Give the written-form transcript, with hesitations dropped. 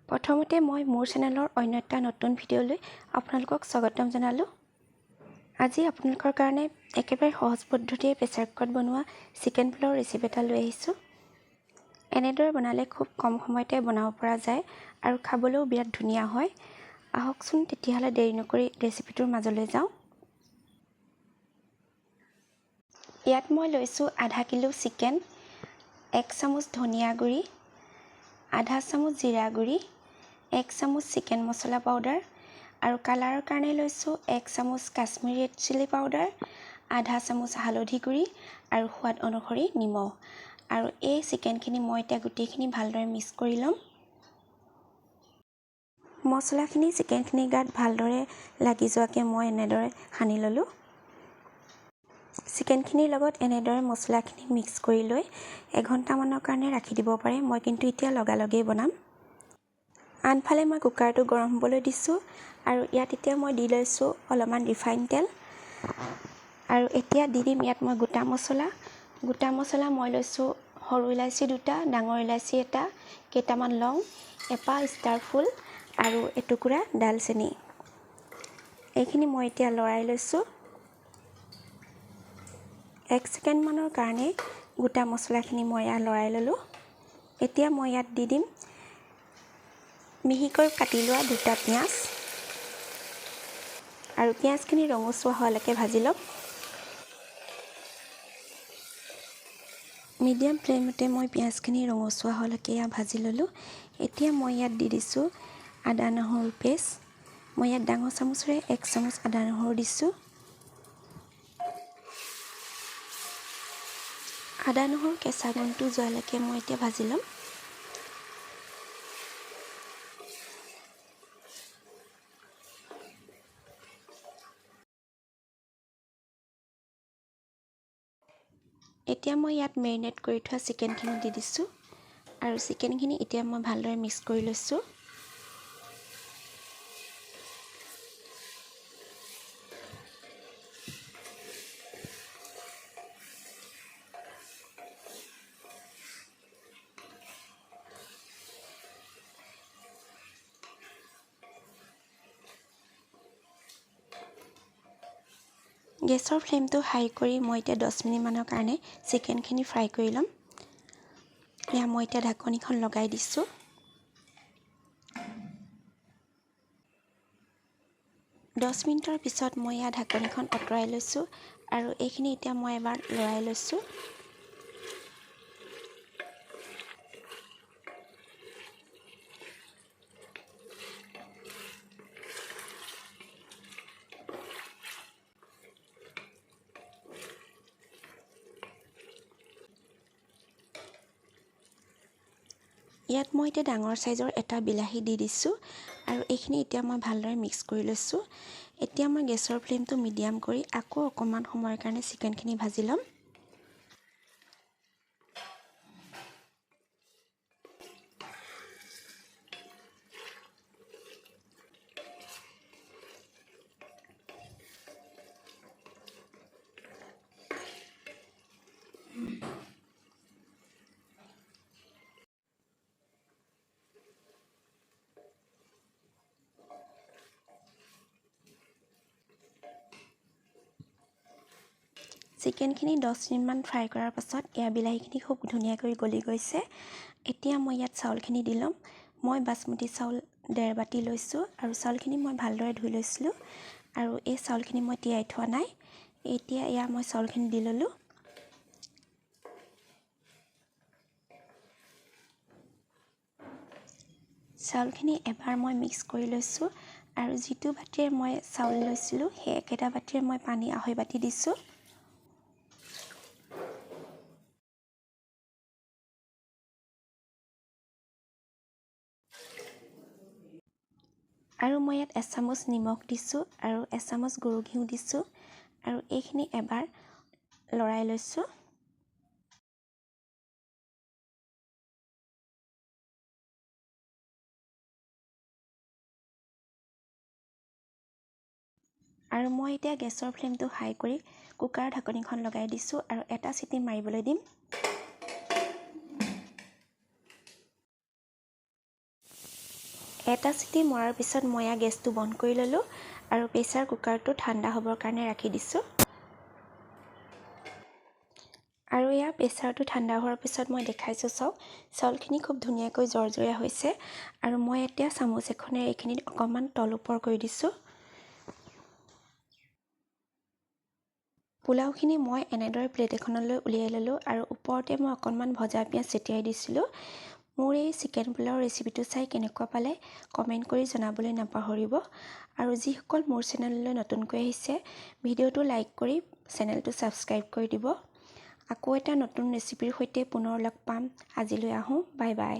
প্ৰথমতে মই মোৰ চেনেলৰ অন্য এটা নতুন ভিডিঅ'লৈ আপোনালোকক স্বাগতম জনালোঁ। আজি আপোনালোকৰ কাৰণে একেবাৰে সহজ পদ্ধতিৰে প্ৰেছাৰ কুকাৰত বনোৱা চিকেন পোলাও ৰেচিপি এটা লৈ আহিছোঁ। এনেদৰে বনালে খুব কম সময়তে বনাব পৰা যায় আৰু খাবলৈও বিৰাট ধুনীয়া হয়। আহকচোন তেতিয়াহ'লে দেৰি নকৰি ৰেচিপিটোৰ মাজলৈ যাওঁ। ইয়াত মই লৈছোঁ আধা কিলো চিকেন, 1 চামুচ ধনিয়া গুড়ি, আধা চামুচ জিৰা গুড়ি, 1 চামুচ চিকেন মছলা পাউডাৰ আৰু কালাৰৰ কাৰণে লৈছোঁ 1 চামুচ কাশ্মীৰী ৰেড চিলি পাউডাৰ, আধা চামুচ হালধি গুড়ি আৰু সোৱাদ অনুসৰি নিমখ। আৰু এই চিকেনখিনি মই এতিয়া গোটেইখিনি ভালদৰে মিক্স কৰি ল'ম। মছলাখিনি চিকেনখিনিৰ গাত ভালদৰে লাগি যোৱাকৈ মই এনেদৰে সানি ল'লোঁ। চিকেনখিনিৰ লগত এনেদৰে মছলাখিনি মিক্স কৰি লৈ এঘণ্টামানৰ কাৰণে ৰাখি দিব পাৰে। মই কিন্তু এতিয়া লগালগেই বনাম। আনফালে মই কুকাৰটো গৰম হ'বলৈ দিছোঁ আৰু ইয়াত এতিয়া মই দি লৈছোঁ অলপমান ৰিফাইন তেল আৰু এতিয়া দি দিম ইয়াত মই গোটা মছলা মই লৈছোঁ সৰু ইলাচি 2টা, ডাঙৰ ইলাচি 1টা, কেইটামান লং, এপাহ ষ্টাৰ ফুল আৰু এটুকুৰা ডালচেনি। এইখিনি মই এতিয়া লৰাই লৈছোঁ। 1 ছেকেণ্ডমানৰ কাৰণে গোটা মছলাখিনি মই ইয়াত লৰাই ল'লোঁ। এতিয়া মই ইয়াত দি দিম মিহিকৈ কাটি লোৱা 2টা পিঁয়াজ আৰু পিঁয়াজখিনি ৰঙচুৱা হোৱালৈকে ভাজি ল'ম। মিডিয়াম ফ্লেমতে মই পিঁয়াজখিনি ৰঙচুৱা হোৱালৈকে ভাজি ল'লোঁ। এতিয়া মই ইয়াত দি দিছোঁ আদা নহৰু পেষ্ট। মই ইয়াত ডাঙৰ চামুচেৰে 1 চামুচ আদা নহৰু দিছোঁ। আদা নহৰু কেঁচা গোন্ধটো যোৱালৈকে মই এতিয়া ভাজি ল'ম। এতিয়া মই ইয়াত মেৰিনেট কৰি থোৱা চিকেনখিনি দি দিছোঁ আৰু চিকেনখিনি এতিয়া মই ভালদৰে মিক্স কৰি লৈছোঁ। গেছৰ ফ্লেমটো হাই কৰি মই এতিয়া 10 মিনিটমানৰ কাৰণে চিকেনখিনি ফ্ৰাই কৰি ল'ম। মই এতিয়া ঢাকনিখন লগাই দিছোঁ। 10 মিনিটৰ পিছত মই ইয়াৰ ঢাকনিখন আঁতৰাই লৈছোঁ আৰু এইখিনি এতিয়া মই এবাৰ লৰাই লৈছোঁ। ইয়াত মই এতিয়া ডাঙৰ চাইজৰ এটা বিলাহী দি দিছোঁ আৰু এইখিনি এতিয়া মই ভালদৰে মিক্স কৰি লৈছোঁ। এতিয়া মই গেছৰ ফ্লেমটো মিডিয়াম কৰি আকৌ অকণমান সময়ৰ কাৰণে চিকেনখিনি ভাজি ল'ম। চিকেনখিনি 10 মিনিটমান ফ্ৰাই কৰাৰ পাছত বিলাহীখিনি খুব ধুনীয়াকৈ গলি গৈছে। এতিয়া মই ইয়াত চাউলখিনি দি ল'ম। মই বাচমতি চাউল 1.5 বাটি লৈছোঁ আৰু চাউলখিনি মই ভালদৰে ধুই লৈছিলোঁ আৰু এই চাউলখিনি মই তিয়াই থোৱা নাই। এতিয়া মই চাউলখিনি দি ল'লোঁ। চাউলখিনি এবাৰ মই মিক্স কৰি লৈছোঁ আৰু যিটো বাটিৰে মই চাউল লৈছিলোঁ সেই একেটা বাটিৰে মই পানী 2.5 বাটি দিছোঁ। আৰু মই ইয়াত 1 চামুচ নিমখ দিছোঁ আৰু 1 চামুচ গৰু ঘিউ দিছোঁ আৰু এইখিনি এবাৰ লৰাই লৈছোঁ। আৰু মই এতিয়া গেছৰ ফ্লেমটো হাই কৰি কুকাৰৰ ঢাকনিখন লগাই দিছোঁ আৰু এটা চিটি মাৰিবলৈ দিম। এটা চিটি মৰাৰ পিছত মই ইয়াৰ গেছটো বন্ধ কৰি ল'লোঁ আৰু প্ৰেছাৰ কুকাৰটো ঠাণ্ডা হ'বৰ কাৰণে ৰাখি দিছোঁ। আৰু ইয়াৰ প্ৰেছাৰটো ঠাণ্ডা হোৱাৰ পিছত মই দেখাইছোঁ চাওক, চাউলখিনি খুব ধুনীয়াকৈ জৰ্জৰীয়া হৈছে আৰু মই এতিয়া চামুচ এখনেৰে এইখিনিত অকণমান তল ওপৰ কৰি দিছোঁ। পোলাওখিনি মই এনেদৰে প্লেট এখনলৈ উলিয়াই ল'লোঁ আৰু ওপৰতে মই অকণমান ভজা পিঁয়াজ ছটিয়াই দিছিলোঁ। মোৰ এই চিকেন পোলাও ৰেচিপিটো চাই কেনেকুৱা পালে কমেণ্ট কৰি জনাবলৈ নাপাহৰিব। আৰু যিসকল মোৰ চেনেললৈ নতুনকৈ আহিছে ভিডিঅ'টো লাইক কৰি চেনেলটো ছাবস্ক্ৰাইব কৰি দিব। আকৌ এটা নতুন ৰেচিপিৰ সৈতে পুনৰ লগ পাম। আজিলৈ আহোঁ, বাই বাই।